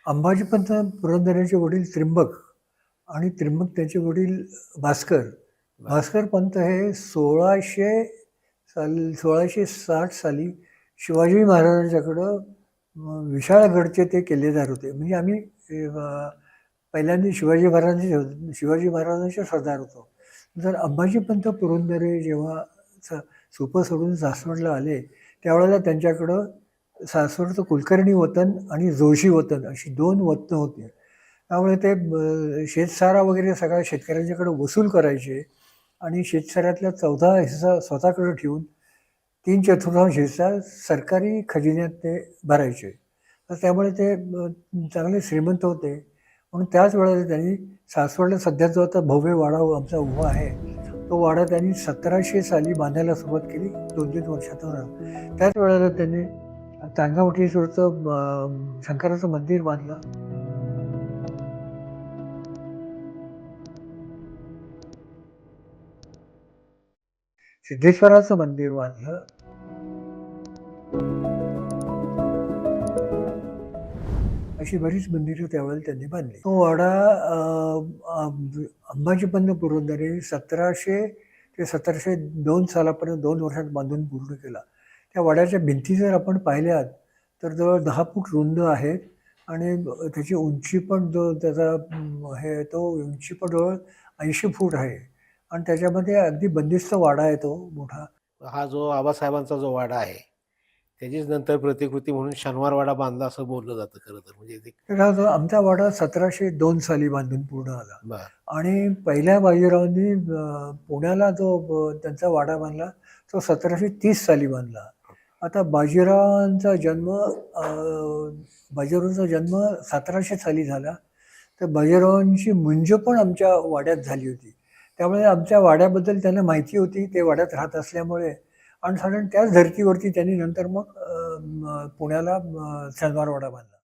अंबाजीपंत पुरंदरेचे वडील त्र्यंबक आणि त्र्यंबक त्याचे वडील भास्कर. बरं. भास्कर पंत हे 1660 साली शिवाजी महाराजांच्याकडं विशाळगडचे ते किल्लेदार होते. म्हणजे आम्ही पहिल्यांदा शिवाजी महाराजांचे सरदार होतो. तर अंबाजीपंत पुरंदरे जेव्हा सुपं सोडून सासवडला आले, त्यावेळेला त्यांच्याकडं सासवडचं कुलकर्णी वतन आणि जोशी वतन अशी 2 वतनं होती. त्यामुळे ते शेतसारा वगैरे सगळ्या शेतकऱ्यांच्याकडे वसूल करायचे आणि शेतसाऱ्यातला 14 हिस्सा स्वतःकडे ठेवून 3/4 हिस्सा सरकारी खजिन्यात ते भरायचे. तर त्यामुळे ते चांगले श्रीमंत होते. म्हणून त्याच वेळेला त्यांनी सासवडला सध्या जो आता भव्य वाडा आमचा उभा आहे, तो वाडा त्यांनी 1700 साली बांधायला सुरुवात केली 2-3 वर्षातून. त्याच वेळेला त्यांनी चांगावटीचं शंकराचं मंदिर बांधलं. सिद्धेश्वराचं मंदिर बांधलं. अशी बरीच मंदिरं त्यावेळेला त्यांनी बांधली. तो वाडा अंबाजीपंत पुरंदरे 1700 ते 1702 सालापर्यंत 2 वर्षात बांधून पूर्ण केला. त्या वाड्याच्या भिंती जर आपण पाहिल्यात तर जवळ 10 फूट रुंद आहेत आणि त्याची उंची पण जो त्याचा हे तो उंची पण जवळ 80 फूट आहे आणि त्याच्यामध्ये अगदी बंदिस्त वाडा आहे तो मोठा. हा जो आबासाहेबांचा जो वाडा आहे, त्याचीच नंतर प्रतिकृती म्हणून शनिवार वाडा बांधला असं बोललं जातं खरं तर. म्हणजे ते तर हा जो आमचा वाडा 1702 साली बांधून पूर्ण आला. बरं. आणि पहिल्या बाजीरावांनी पुण्याला जो त्यांचा वाडा बांधला तो 1730 साली बांधला. आता बाजीरावांचा जन्म 1700 साली झाला. तर बाजीरावांची मुंज पण आमच्या वाड्यात झाली होती. त्यामुळे आमच्या वाड्याबद्दल त्यांना माहिती होती, ते वाड्यात राहत असल्यामुळे. आणि साधारण त्याच धर्तीवरती त्यांनी नंतर मग पुण्याला शनिवार वाडा बांधला.